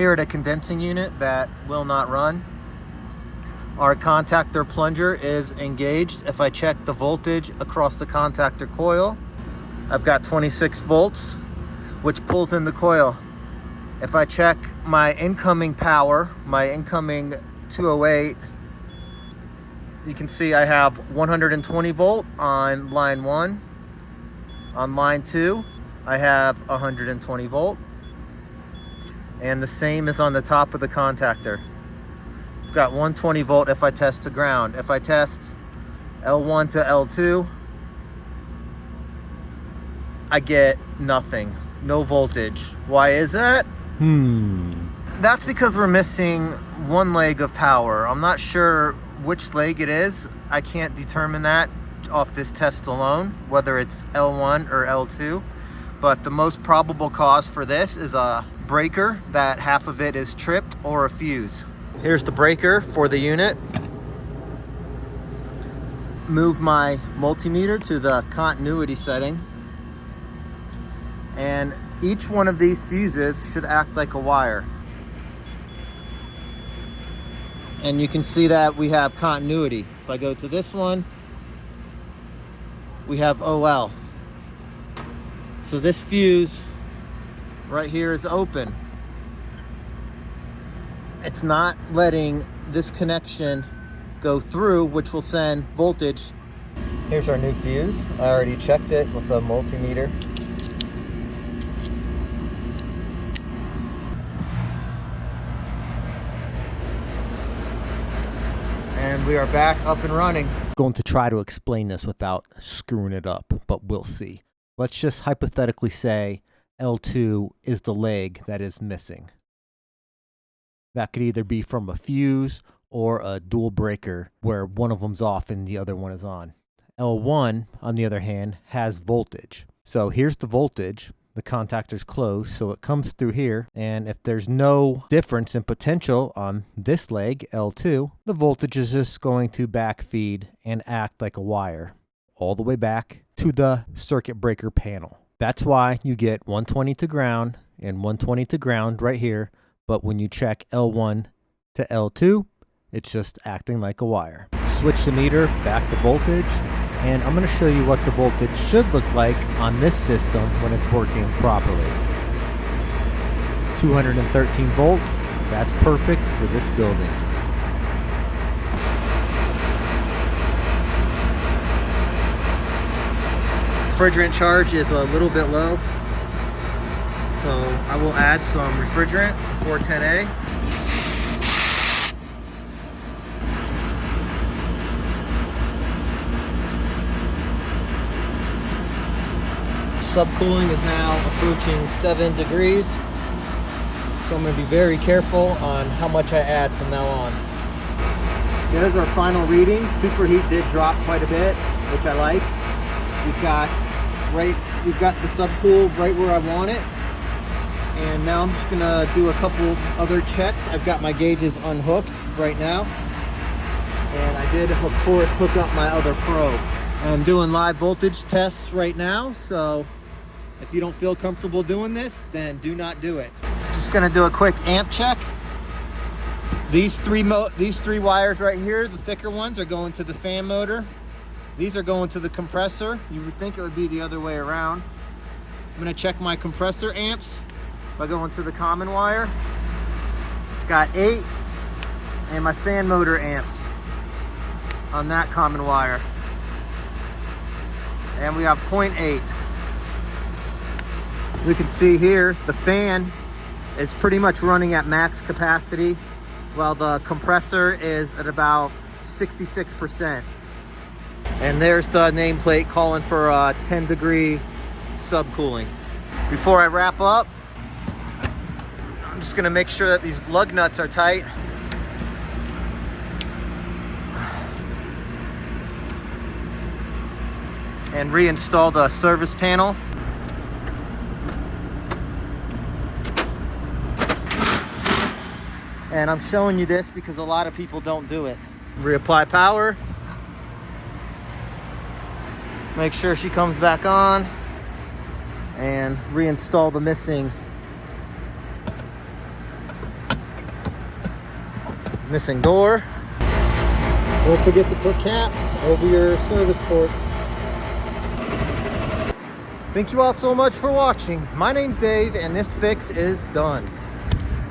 here at a condensing unit that will not run. Our contactor plunger is engaged. If I check the voltage across the contactor coil, I've got 26 volts, which pulls in the coil. If I check my incoming power, my incoming 208, you can see I have 120 volt on line 1. On line 2, I have 120 volt. And the same is on the top of the contactor. I've got 120 volt if I test to ground. If I test L1 to L2, I get nothing, no voltage. Why is that? That's because we're missing one leg of power. I'm not sure which leg it is. I can't determine that off this test alone, whether it's L1 or L2. But the most probable cause for this is a breaker that half of it is tripped, or a fuse. Here's the breaker for the unit. Move my multimeter to the continuity setting. And each one of these fuses should act like a wire. And you can see that we have continuity. If I go to this one, we have OL. So this fuse right here is open. It's not letting this connection go through, which will send voltage. Here's our new fuse. I already checked it with the multimeter. And we are back up and running. I'm going to try to explain this without screwing it up, but we'll see. Let's just hypothetically say L2 is the leg that is missing. That could either be from a fuse or a dual breaker where one of them's off and the other one is on. L1, on the other hand, has voltage. So here's the voltage. The contactor's closed, so it comes through here, and if there's no difference in potential on this leg, L2, the voltage is just going to backfeed and act like a wire all the way back to the circuit breaker panel. That's why you get 120 to ground and 120 to ground right here, but when you check L1 to L2, it's just acting like a wire. Switch the meter back to voltage, and I'm going to show you what the voltage should look like on this system when it's working properly. 213 volts, that's perfect for this building. Refrigerant charge is a little bit low, so I will add some refrigerant, 410A. Subcooling is now approaching 7 degrees, so I'm going to be very careful on how much I add from now on. There's our final reading. Superheat did drop quite a bit, which I like. We've got the subcool right where I want it, and now I'm just going to do a couple other checks. I've got my gauges unhooked right now, and I did, of course, hook up my other probe. I'm doing live voltage tests right now, so if you don't feel comfortable doing this, then do not do it. Just gonna do a quick amp check. These three wires right here, the thicker ones, are going to the fan motor. These are going to the compressor. You would think it would be the other way around. I'm gonna check my compressor amps by going to the common wire. Got 8, and my fan motor amps on that common wire. And we have 0.8. We can see here the fan is pretty much running at max capacity, while the compressor is at about 66%. And there's the nameplate calling for 10-degree subcooling. Before I wrap up, I'm just gonna make sure that these lug nuts are tight. And reinstall the service panel. And I'm showing you this because a lot of people don't do it. Reapply power. Make sure she comes back on. And reinstall the missing Missing door. Don't forget to put caps over your service ports. Thank you all so much for watching. My name's Dave, and this fix is done.